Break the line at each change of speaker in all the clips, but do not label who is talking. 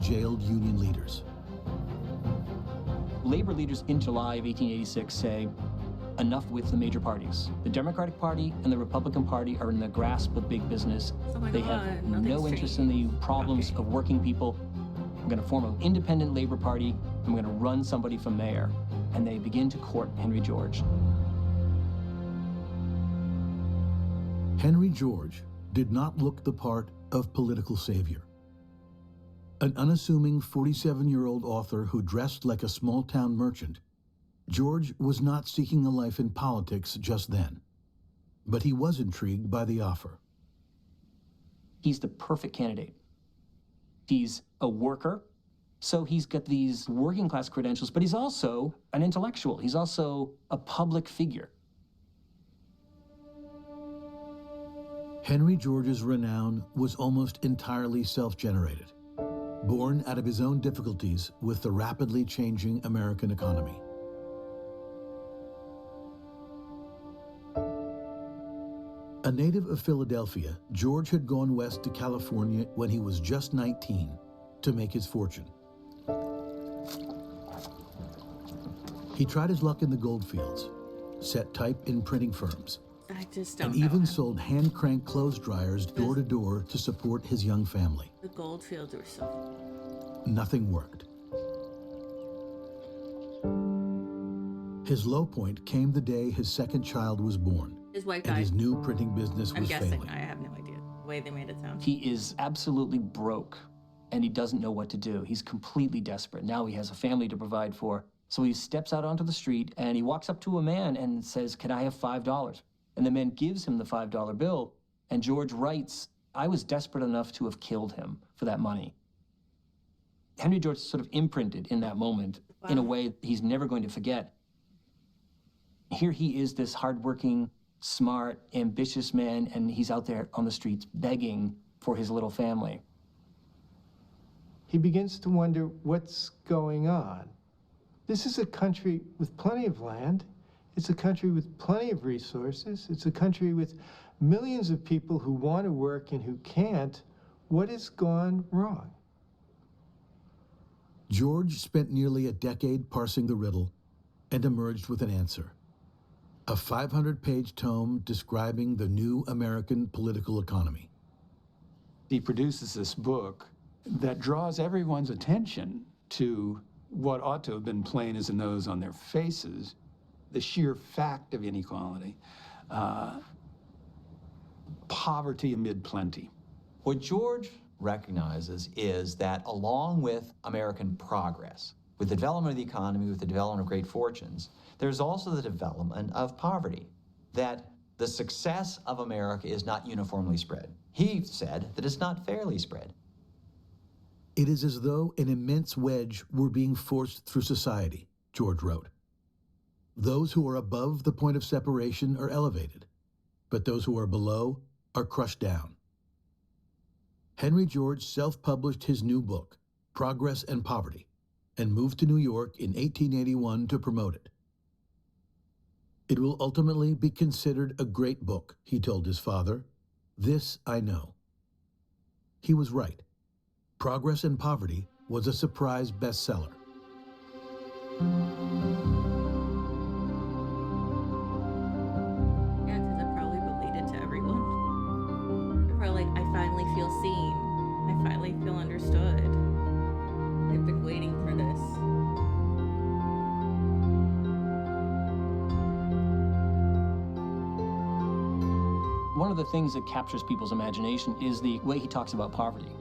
jailed union leaders.
Labor leaders in July of 1886 say, enough with the major parties. The Democratic Party and the Republican Party are in the grasp of big business. They have no interest in the problems of working people. I'm going to form an independent Labor Party. I'm going to run somebody for mayor. And they begin to court Henry George.
Henry George did not look the part of political savior. An unassuming 47-year-old author who dressed like a small-town merchant, George was not seeking a life in politics just then, but he was intrigued by the offer.
He's the perfect candidate. He's a worker, so he's got these working class credentials, but he's also an intellectual. He's also a public figure.
Henry George's renown was almost entirely self-generated, born out of his own difficulties with the rapidly changing American economy. A native of Philadelphia, George had gone west to California when he was just 19 to make his fortune. He tried his luck in the goldfields, set type in printing firms, and even sold hand-cranked clothes dryers door to door to support his young family.
The goldfields were so...
Nothing worked. His low point came the day his second child was born.
His wife
and
died.
his new printing business was
I'm guessing.
failing.
I have no idea the way they made it sound.
He is absolutely broke, and he doesn't know what to do. He's completely desperate. Now he has a family to provide for. So he steps out onto the street, and he walks up to a man and says, "Can I have $5? And the man gives him the $5 bill, and George writes, "I was desperate enough to have killed him for that money." Henry George sort of imprinted in that moment in a way he's never going to forget. Here he is, this hardworking, smart, ambitious man, and he's out there on the streets begging for his little family.
He begins to wonder what's going on. This is a country with plenty of land. It's a country with plenty of resources. It's a country with millions of people who want to work and who can't. What has gone wrong?
George spent nearly a decade parsing the riddle and emerged with an answer. A 500-page tome describing the new American political economy.
He produces this book that draws everyone's attention to what ought to have been plain as a nose on their faces, the sheer fact of inequality, poverty amid plenty.
What George recognizes is that along with American progress, with the development of the economy, with the development of great fortunes, there's also the development of poverty, that the success of America is not uniformly spread. He said that it's not fairly spread.
It is as though an immense wedge were being forced through society, George wrote. Those who are above the point of separation are elevated, but those who are below are crushed down. Henry George self-published his new book, Progress and Poverty, and moved to New York in 1881 to promote it. It will ultimately be considered a great book, he told his father. This I know. He was right. Progress and Poverty was a surprise bestseller.
Yeah, because it probably related to everyone. They're probably like, I finally feel seen. I finally feel understood. I've been waiting for this.
One of the things that captures people's imagination is the way he talks about poverty.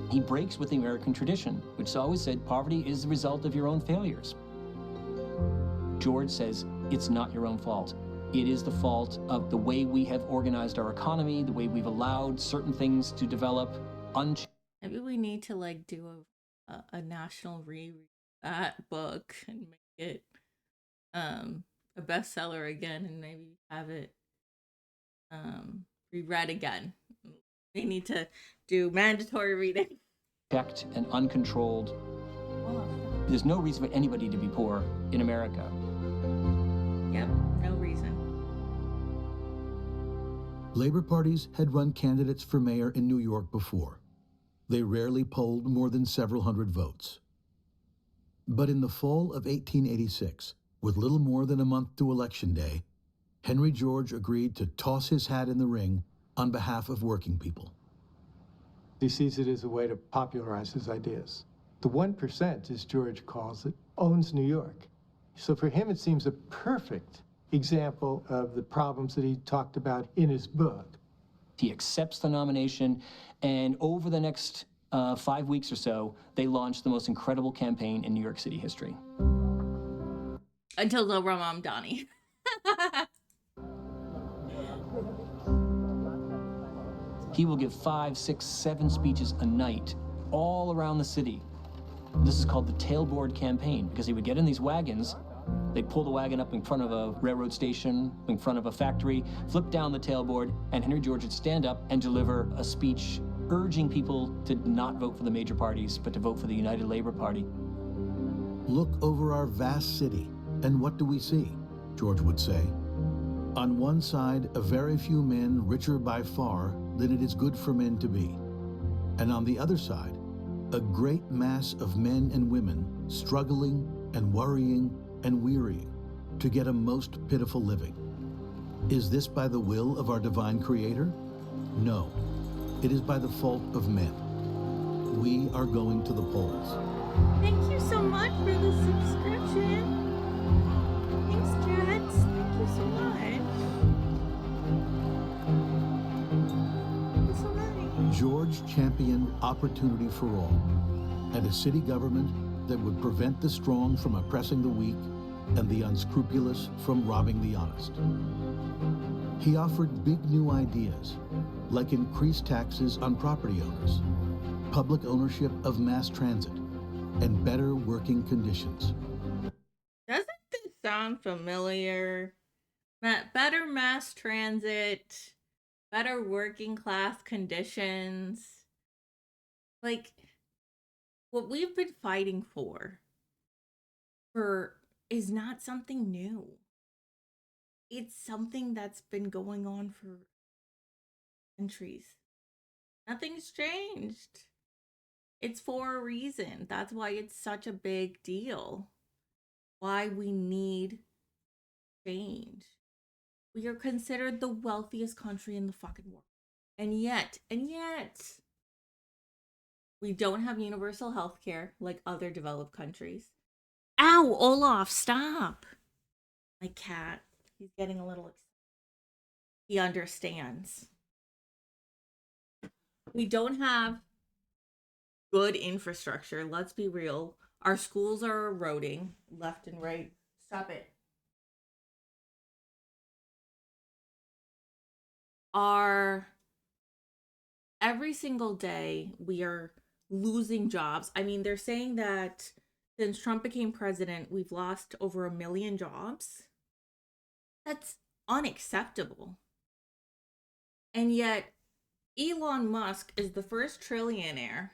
He breaks with the American tradition, which always said poverty is the result of your own failures. George says it's not your own fault. It is the fault of the way we have organized our economy, the way we've allowed certain things to develop.
Maybe we need to like do a national reread that book and make it a bestseller again, and maybe have it reread again. We need to do mandatory reading.
Checked and uncontrolled.
Oh.
There's no reason for anybody to be poor in America.
Yep, no reason.
Labor parties had run candidates for mayor in New York before. They rarely polled more than several hundred votes. But in the fall of 1886, with little more than a month to Election Day, Henry George agreed to toss his hat in the ring on behalf of working people.
He sees it as a way to popularize his ideas. The 1%, as George calls it, owns New York. So for him, it seems a perfect example of the problems that he talked about in his book.
He accepts the nomination, and over the next 5 weeks or so, they launched the most incredible campaign in New York City history.
Until the Ramam Donnie.
He will give 5, 6, 7 speeches a night all around the city. This is called the tailboard campaign, because he would get in these wagons, they'd pull the wagon up in front of a railroad station, in front of a factory, flip down the tailboard, and Henry George would stand up and deliver a speech urging people to not vote for the major parties, but to vote for the United Labor Party.
Look over our vast city, and what do we see? George would say. On one side, a very few men richer by far than it is good for men to be. And on the other side, a great mass of men and women struggling and worrying and wearying to get a most pitiful living. Is this by the will of our divine Creator? No, it is by the fault of men. We are going to the polls.
Thank you so much for the subscription. Thanks, Jets. Thank you so much. Thank you so much.
George championed opportunity for all and a city government that would prevent the strong from oppressing the weak and the unscrupulous from robbing the honest. He offered big new ideas, like increased taxes on property owners, public ownership of mass transit, and better working conditions.
Doesn't this sound familiar? Better mass transit, better working class conditions. Like, what we've been fighting for is not something new. It's something that's been going on for centuries. Nothing's changed. It's for a reason. That's why it's such a big deal. Why we need change. We are considered the wealthiest country in the fucking world. And yet, we don't have universal health care like other developed countries. Ow, Olaf, stop. My cat, he's getting a little excited. He understands. We don't have good infrastructure. Let's be real. Our schools are eroding left and right. Stop it. Every single day we are losing jobs. I mean, they're saying that since Trump became president, we've lost over 1 million jobs. That's unacceptable. And yet, Elon Musk is the first trillionaire.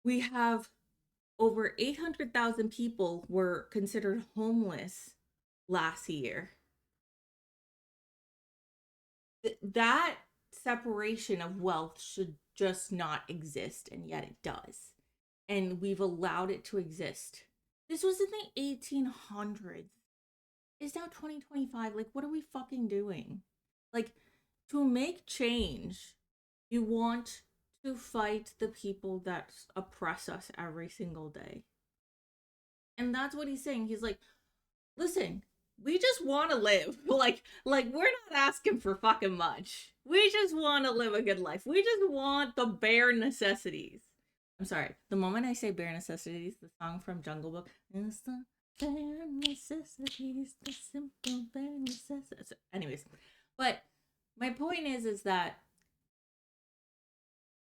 We have over 800,000 people were considered homeless last year. That separation of wealth should just not exist, and yet it does. And we've allowed it to exist. This was in the 1800s. It's now 2025. Like, what are we fucking doing? Like, to make change, you want to fight the people that oppress us every single day. And that's what he's saying. He's like, listen, we just want to live. Like we're not asking for fucking much. We just want to live a good life. We just want the bare necessities. I'm sorry. The moment I say bare necessities, the song from Jungle Book, it's the bare necessities, the simple bare necessities. Anyways, but my point is that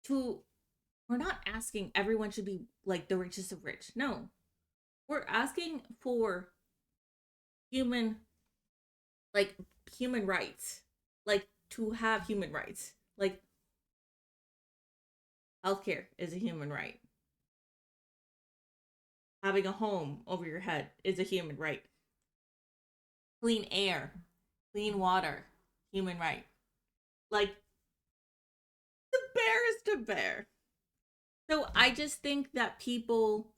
we're not asking everyone should be like the richest of rich. No. We're asking for human rights, like to have human rights, like healthcare is a human right. Having a home over your head is a human right. Clean air, clean water, human right. Like the barest of bare. So I just think that people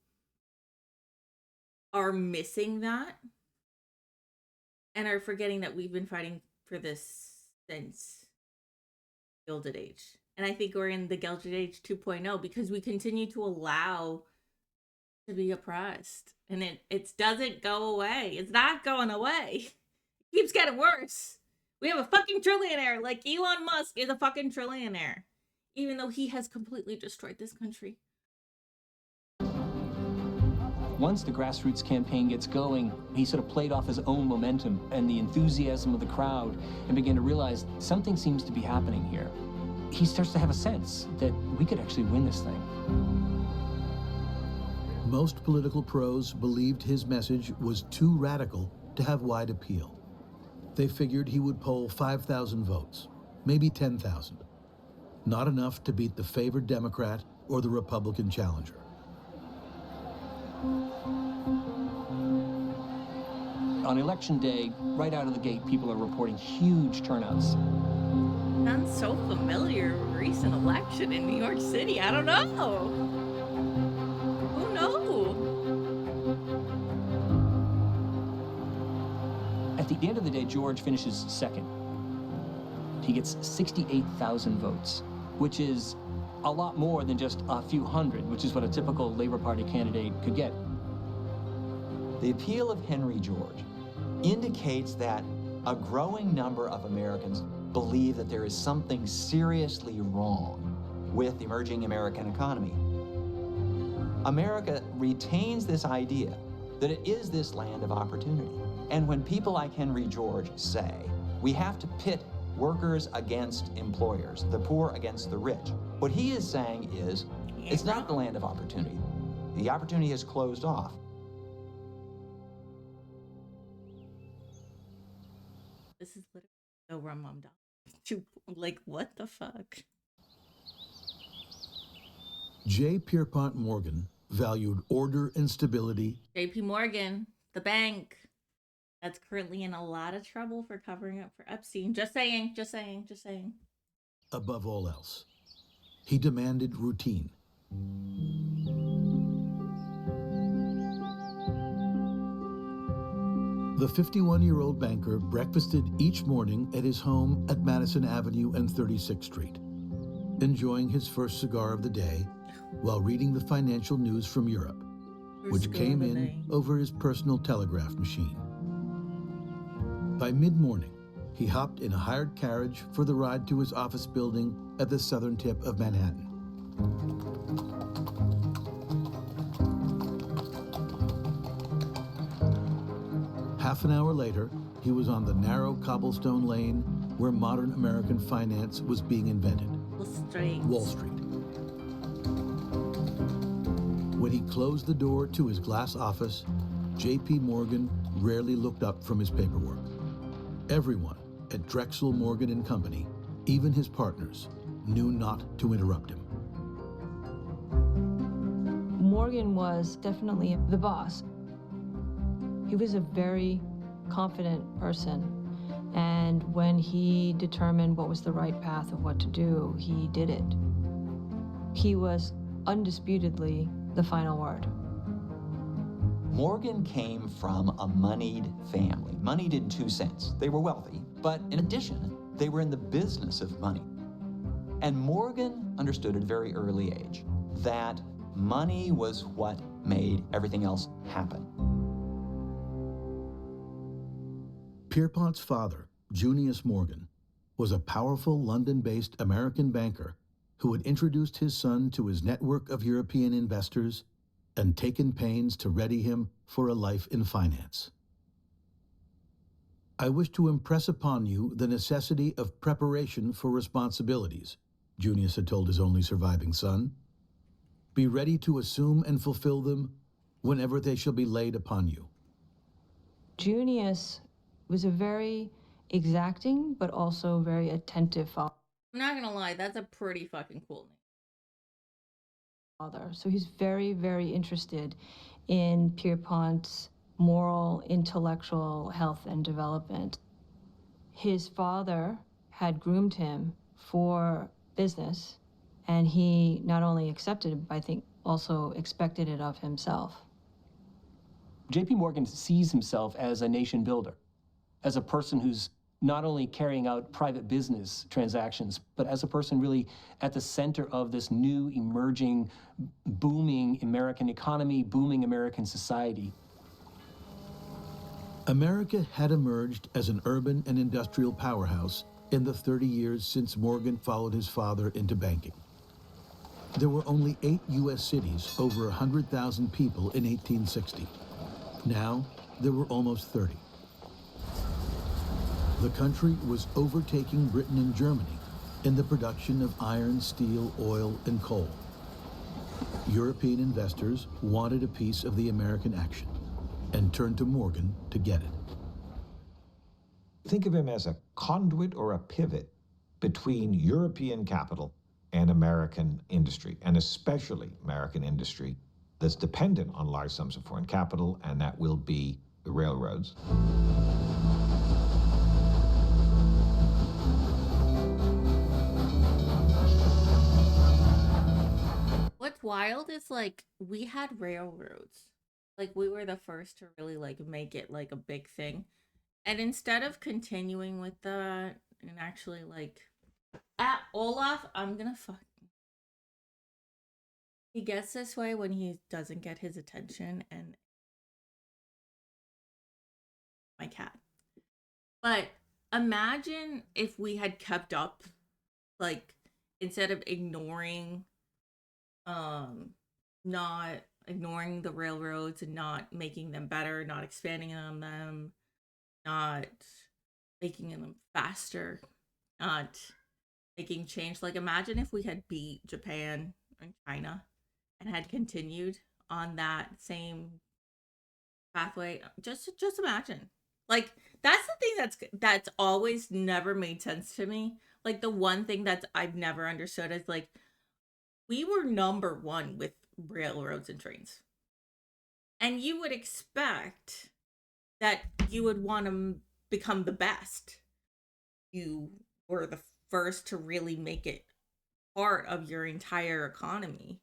are missing that and are forgetting that we've been fighting for this since Gilded Age. And I think we're in the Gilded Age 2.0 because we continue to allow to be oppressed. And it doesn't go away. It's not going away. It keeps getting worse. We have a fucking trillionaire. Like Elon Musk is a fucking trillionaire. Even though he has completely destroyed this country.
Once the grassroots campaign gets going, he sort of played off his own momentum and the enthusiasm of the crowd and began to realize something seems to be happening here. He starts to have a sense that we could actually win this thing.
Most political pros believed his message was too radical to have wide appeal. They figured he would poll 5,000 votes, maybe 10,000. Not enough to beat the favored Democrat or the Republican challenger.
On election day, right out of the gate, people are reporting huge turnouts.
Sounds so familiar. Recent election in New York City. I don't know. Who knows?
At the end of the day, George finishes second. He gets 68,000 votes, which is a lot more than just a few hundred, which is what a typical Labor Party candidate could get.
The appeal of Henry George indicates that a growing number of Americans believe that there is something seriously wrong with the emerging American economy. America retains this idea that it is this land of opportunity. And when people like Henry George say, we have to pit workers against employers, the poor against the rich, what he is saying is, it's not the land of opportunity. The opportunity has closed off.
This is literally so rum dog. Like, what the fuck?
J. Pierpont Morgan valued order and stability.
JP Morgan, the bank, that's currently in a lot of trouble for covering up for Epstein. Just saying.
Above all else. He demanded routine. The 51-year-old banker breakfasted each morning at his home at Madison Avenue and 36th Street, enjoying his first cigar of the day while reading the financial news from Europe, which came in over his personal telegraph machine. By mid-morning, he hopped in a hired carriage for the ride to his office building at the southern tip of Manhattan. Half an hour later, he was on the narrow cobblestone lane where modern American finance was being invented. Wall Street. When he closed the door to his glass office, J.P. Morgan rarely looked up from his paperwork. Everyone at Drexel Morgan & Company, even his partners, knew not to interrupt him.
Morgan was definitely the boss. He was a very confident person, and when he determined what was the right path of what to do, he did it. He was undisputedly the final word.
Morgan came from a moneyed family, moneyed in 2 cents. They were wealthy, but in addition, they were in the business of money. And Morgan understood at a very early age that money was what made everything else happen.
Pierpont's father, Junius Morgan, was a powerful London-based American banker who had introduced his son to his network of European investors and taken pains to ready him for a life in finance. I wish to impress upon you the necessity of preparation for responsibilities, Junius had told his only surviving son. Be ready to assume and fulfill them whenever they shall be laid upon you.
Junius was a very exacting, but also very attentive father.
I'm not gonna lie, that's a pretty fucking cool name.
So he's very, very interested in Pierpont's moral, intellectual health and development. His father had groomed him for business, And he not only accepted it, but I think also expected it of himself.
JP Morgan sees himself as a nation builder, as a person who's not only carrying out private business transactions, but as a person really at the center of this new, emerging, booming American economy, booming American society.
America had emerged as an urban and industrial powerhouse in the 30 years since Morgan followed his father into banking. There were only 8 U.S. cities over 100,000 people in 1860. Now, there were almost 30. The country was overtaking Britain and Germany in the production of iron, steel, oil, and coal. European investors wanted a piece of the American action and turned to Morgan to get it.
Think of him as a conduit or a pivot between European capital and American industry, and especially American industry that's dependent on large sums of foreign capital, and that will be the railroads.
What's wild is like we had railroads. Like we were the first to really like make it like a big thing. And instead of continuing with that and actually like Olaf, I'm gonna fuck. He gets this way when he doesn't get his attention, and my cat. But imagine if we had kept up, like instead of ignoring not ignoring the railroads and not making them better, not expanding on them, not making them faster, not making change. Like imagine if we had beat Japan and China and had continued on that same pathway. Just imagine. Like that's the thing that's always never made sense to me. Like the one thing that I've never understood is like we were number one with railroads and trains. And you would expect that you would want to become the best. You were the first to really make it part of your entire economy.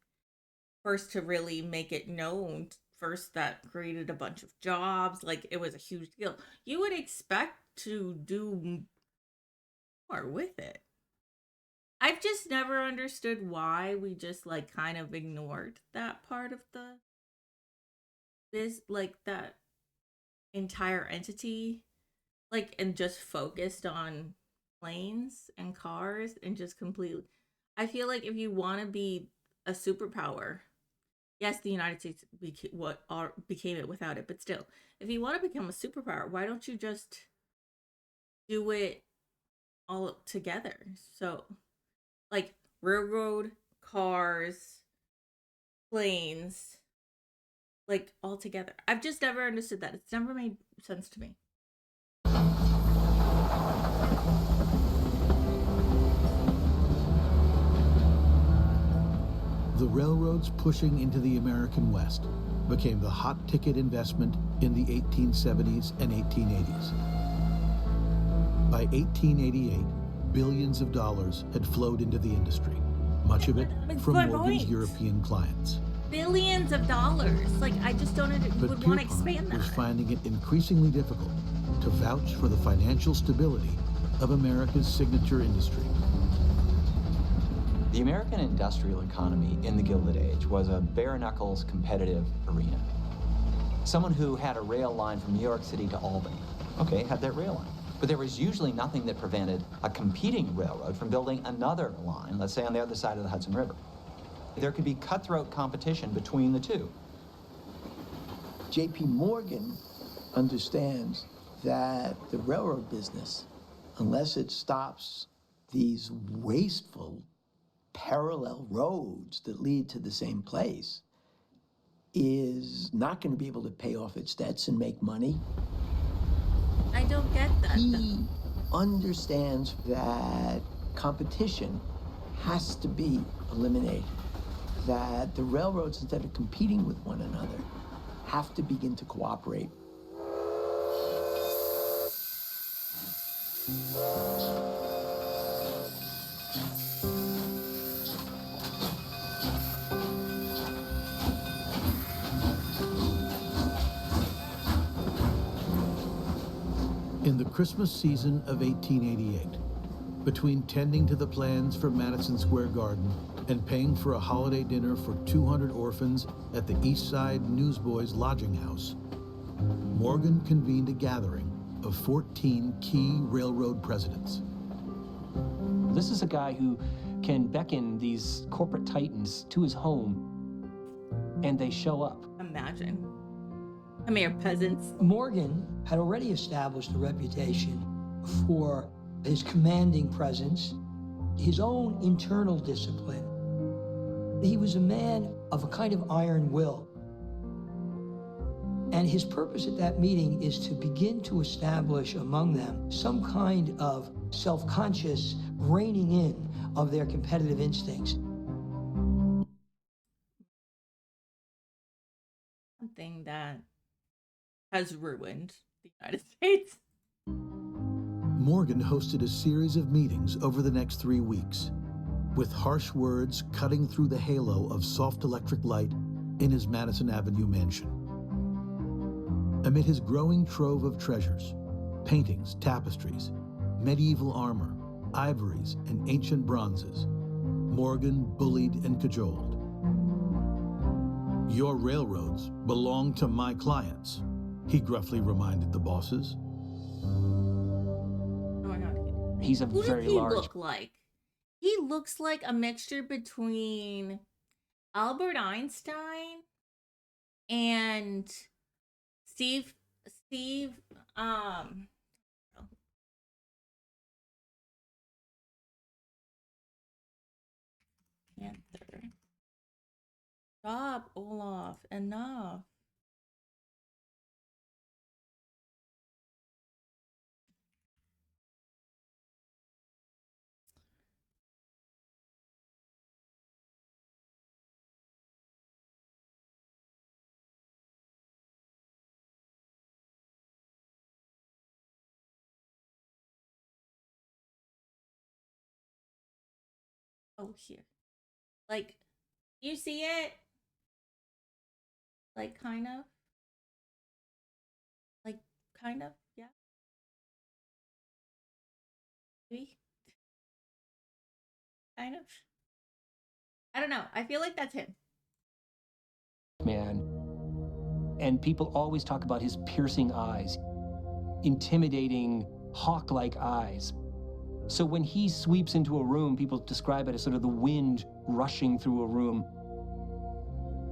First to really make it known. First that created a bunch of jobs. Like it was a huge deal. You would expect to do more with it. I've just never understood why we just like kind of ignored that part of like that entire entity, like, and just focused on planes and cars and just completely. I feel like if you want to be a superpower, yes, the United States became it without it, but still, if you want to become a superpower, why don't you just do it all together? So like railroad, cars, planes, like all together. I've just never understood that. It's never made sense to me.
The railroads pushing into the American West became the hot ticket investment in the 1870s and 1880s. By 1888, billions of dollars had flowed into the industry, much of it from Morgan's European clients.
Billions of dollars. Like, I just don't would want to expand that.
Was finding it increasingly difficult to vouch for the financial stability of America's signature industry.
The American industrial economy in the Gilded Age was a bare-knuckles competitive arena. Someone who had a rail line from New York City to Albany, okay, had that rail line. But there was usually nothing that prevented a competing railroad from building another line, let's say on the other side of the Hudson River. There could be cutthroat competition between the two.
J.P. Morgan understands that the railroad business, unless it stops these wasteful parallel roads that lead to the same place, is not going to be able to pay off its debts and make money.
I don't get that.
He understands that competition has to be eliminated, that the railroads, instead of competing with one another, have to begin to cooperate.
In the Christmas season of 1888, between tending to the plans for Madison Square Garden and paying for a holiday dinner for 200 orphans at the East Side Newsboys Lodging House, Morgan convened a gathering of 14 key railroad presidents.
This is a guy who can beckon these corporate titans to his home, and they show up.
Imagine. I mean, peasants.
Morgan had already established a reputation for his commanding presence, his own internal discipline. He was a man of a kind of iron will. And his purpose at that meeting is to begin to establish among them some kind of self-conscious reining in of their competitive instincts.
Something that has ruined the United States.
Morgan hosted a series of meetings over the next 3 weeks, with harsh words cutting through the halo of soft electric light in his Madison Avenue mansion. Amid his growing trove of treasures, paintings, tapestries, medieval armor, ivories, and ancient bronzes, Morgan bullied and cajoled. "Your railroads belong to my clients," he gruffly reminded the bosses.
Oh my God.
He's a
Who
very
does he
large.
look like? He looks like a mixture between Albert Einstein and Steve, Panther. Stop, Olaf, enough. Oh, here. Like, you see it? Like, kind of? Like, kind of? Yeah. Maybe? Kind of? I don't know. I feel like that's him.
Man. And people always talk about his piercing eyes, intimidating, hawk-like eyes. So when he sweeps into a room, people describe it as sort of the wind rushing through a room.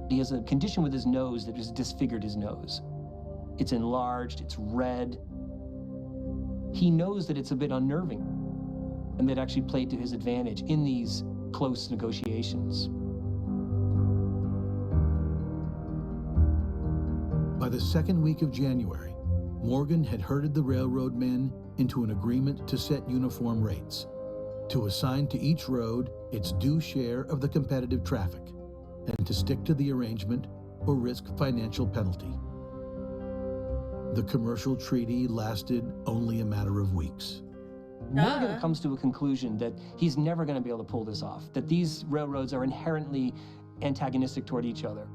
He has a condition with his nose that has disfigured his nose. It's enlarged, it's red. He knows that it's a bit unnerving, and that actually played to his advantage in these close negotiations.
By the second week of January, Morgan had herded the railroad men into an agreement to set uniform rates, to assign to each road its due share of the competitive traffic, and to stick to the arrangement or risk financial penalty. The commercial treaty lasted only a matter of weeks.
Morgan comes to a conclusion that he's never going to be able to pull this off, that these railroads are inherently antagonistic toward each other.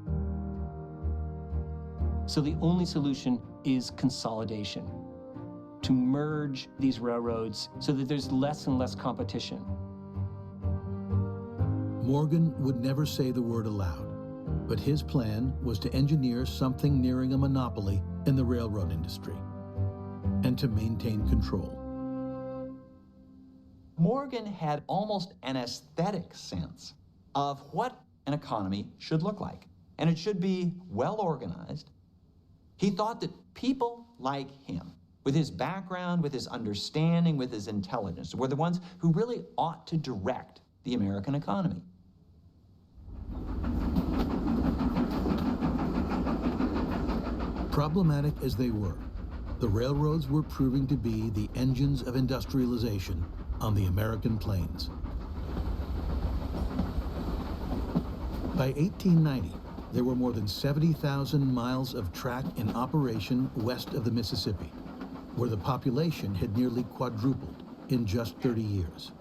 So the only solution is consolidation, to merge these railroads so that there's less and less competition.
Morgan would never say the word aloud, but his plan was to engineer something nearing a monopoly in the railroad industry and to maintain control.
Morgan had almost an aesthetic sense of what an economy should look like, and it should be well organized. He thought that people like him, with his background, with his understanding, with his intelligence, were the ones who really ought to direct the American economy.
Problematic as they were, the railroads were proving to be the engines of industrialization on the American plains. By 1890, there were more than 70,000 miles of track in operation west of the Mississippi, where the population had nearly quadrupled in just 30 years.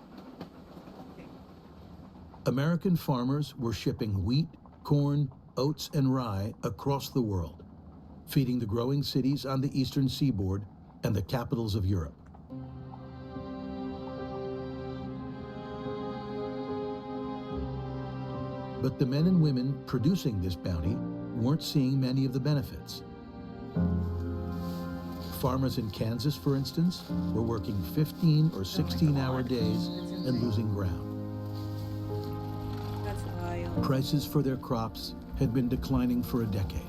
American farmers were shipping wheat, corn, oats, and rye across the world, feeding the growing cities on the eastern seaboard and the capitals of Europe. But the men and women producing this bounty weren't seeing many of the benefits. Farmers in Kansas, for instance, were working 15 or 16-hour days and losing ground.
That's wild.
Prices for their crops had been declining for a decade.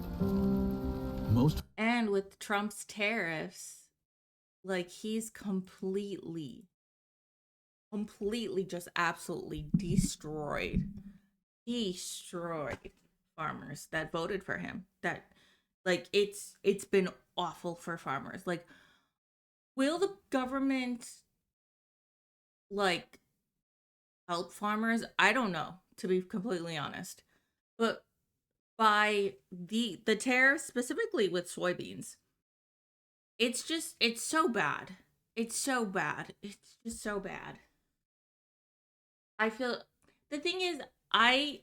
And with Trump's tariffs, like, he's completely just absolutely destroyed farmers that voted for him. That, like, it's been awful for farmers. Like, will the government, like, help farmers? I don't know, to be completely honest. But by the tariffs, specifically with soybeans, it's so bad. It's so bad. It's just so bad. I feel, the thing is, I'm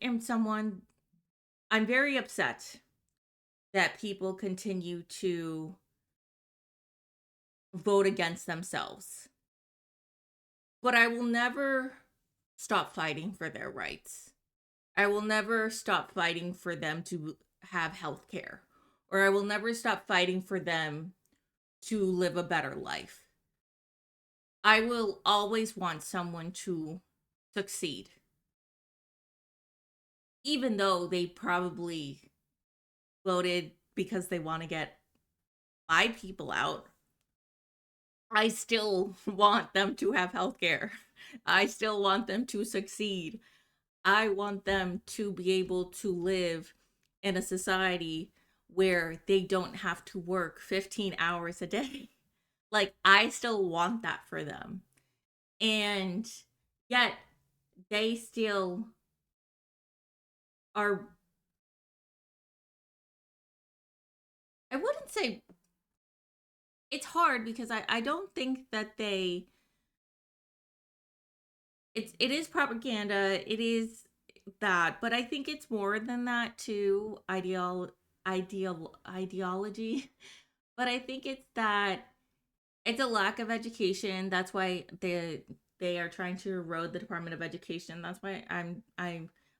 very upset that people continue to vote against themselves. But I will never stop fighting for their rights. I will never stop fighting for them to have health care. Or I will never stop fighting for them to live a better life. I will always want someone to succeed. Even though they probably voted because they want to get my people out, I still want them to have health care. I still want them to succeed. I want them to be able to live in a society where they don't have to work 15 hours a day. Like, I still want that for them. And yet, they still are, I wouldn't say, it's hard because I don't think that it is propaganda, it is that, but I think it's more than that too, ideology. But I think it's that it's a lack of education. That's why they are trying to erode the Department of Education. That's why I'm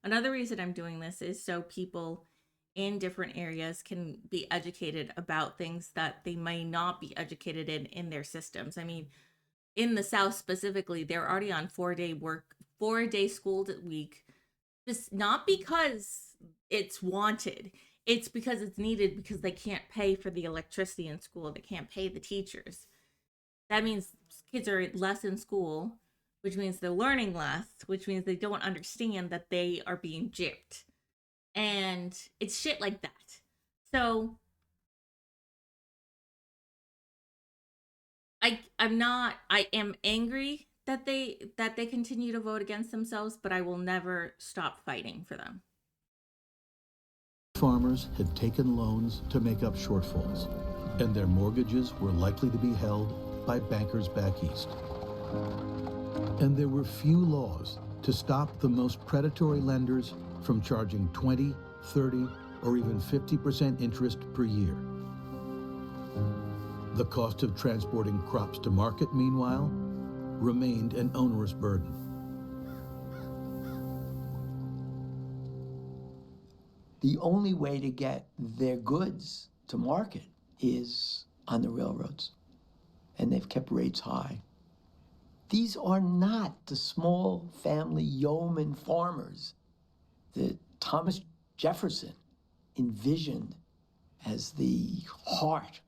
another reason I'm doing this is so people in different areas can be educated about things that they may not be educated in their systems. I mean, in the South specifically, they're already on 4-day school week, just not because it's wanted. It's because it's needed because they can't pay for the electricity in school. They can't pay the teachers. That means kids are less in school, which means they're learning less, which means they don't understand that they are being gypped. And it's shit like that. So I am angry that they continue to vote against themselves, but I will never stop fighting for them.
Farmers had taken loans to make up shortfalls, and their mortgages were likely to be held by bankers back east. And there were few laws to stop the most predatory lenders from charging 20, 30, or even 50% interest per year. The cost of transporting crops to market, meanwhile, remained an onerous burden.
The only way to get their goods to market is on the railroads, and they've kept rates high. These are not the small family yeoman farmers that Thomas Jefferson envisioned as the heart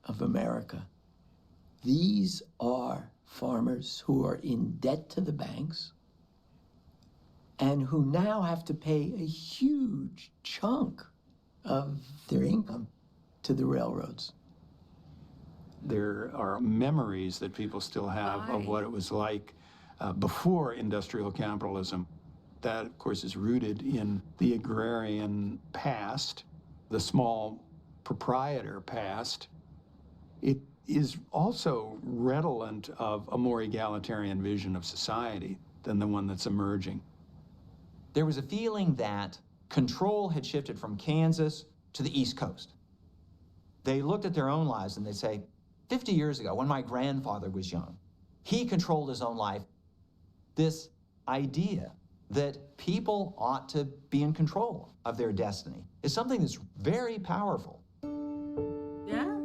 of America. These are farmers who are in debt to the banks and who now have to pay a huge chunk of their income to the railroads.
There are memories that people still have of what it was like before industrial capitalism. That, of course, is rooted in the agrarian past, the small proprietor past. It is also redolent of a more egalitarian vision of society than the one that's emerging.
There was a feeling that control had shifted from Kansas to the East Coast. They looked at their own lives and they say, 50 years ago, when my grandfather was young, he controlled his own life. This idea that people ought to be in control of their destiny is something that's very powerful.
Yeah.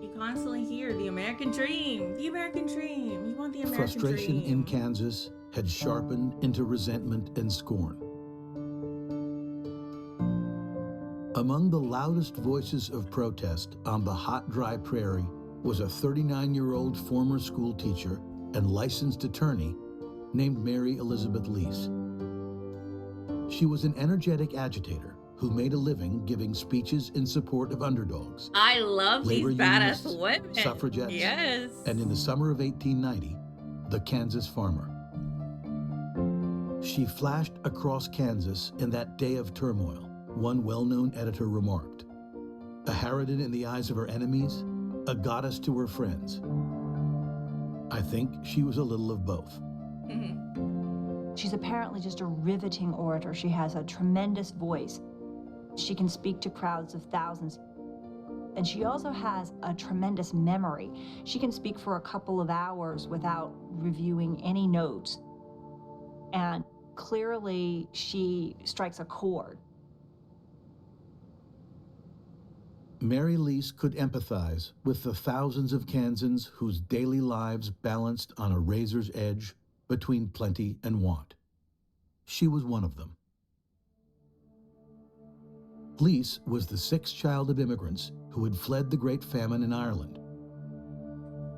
You constantly hear the American dream, the American dream. You want the American
Frustration
dream.
in Kansas had sharpened into resentment and scorn. Among the loudest voices of protest on the hot, dry prairie was a 39-year-old former school teacher and licensed attorney named Mary Elizabeth Lease. She was an energetic agitator who made a living giving speeches in support of underdogs,
I love
labor
these badass
unionists,
women.
suffragettes,
Yes.
and in the summer of 1890, the Kansas farmer. She flashed across Kansas in that day of turmoil, one well-known editor remarked. A harridan in the eyes of her enemies, a goddess to her friends. I think she was a little of both.
She's apparently just a riveting orator. She has a tremendous voice. She can speak to crowds of thousands. And she also has a tremendous memory. She can speak for a couple of hours without reviewing any notes. And clearly, she strikes a chord.
Mary Lease could empathize with the thousands of Kansans whose daily lives balanced on a razor's edge between plenty and want. She was one of them. Lease was the sixth child of immigrants who had fled the Great Famine in Ireland.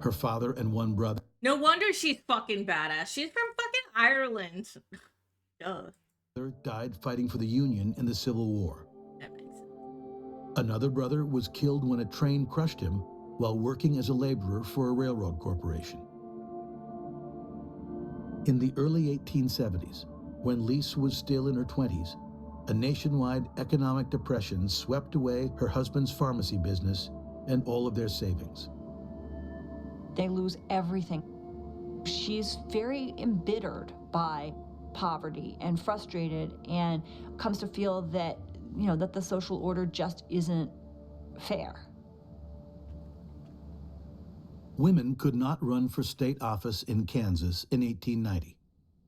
Her father and one brother
No wonder she's fucking badass. She's from fucking Ireland. Duh.
died fighting for the Union in the Civil War.
That makes sense.
Another brother was killed when a train crushed him while working as a laborer for a railroad corporation. In the early 1870s, when Lease was still in her 20s, a nationwide economic depression swept away her husband's pharmacy business and all of their savings.
They lose everything. She's very embittered by poverty and frustrated and comes to feel that, that the social order just isn't fair.
Women could not run for state office in Kansas in 1890,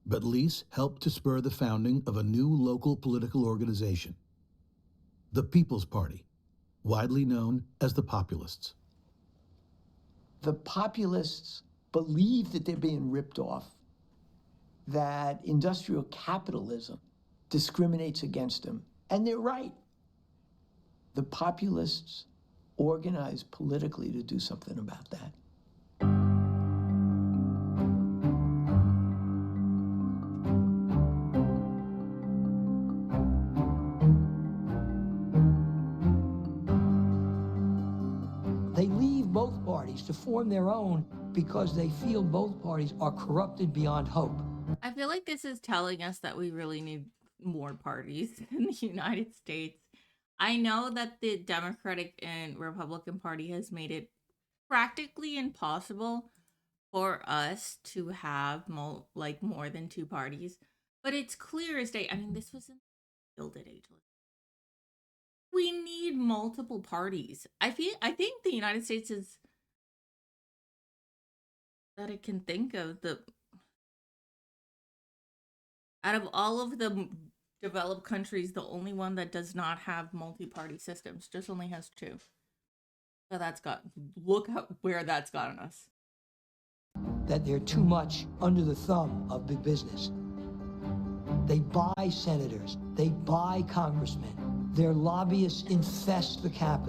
but Lease helped to spur the founding of a new local political organization, the People's Party, widely known as the Populists.
The populists believe that they're being ripped off, that industrial capitalism discriminates against them, and they're right. The populists organize politically to do something about that.
They leave both parties to form their own because they feel both parties are corrupted beyond hope.
I feel like this is telling us that we really need more parties in the United States. I know that the Democratic and Republican Party has made it practically impossible for us to have more than two parties, but it's clear as day. I mean, this was in the Gilded Age. We need multiple parties. I think the United States is that it can think of out of all of the developed countries, the only one that does not have multi-party systems, just only has two. So look where that's gotten us.
That they're too much under the thumb of big business. They buy senators, they buy congressmen. Their lobbyists infest the Capitol.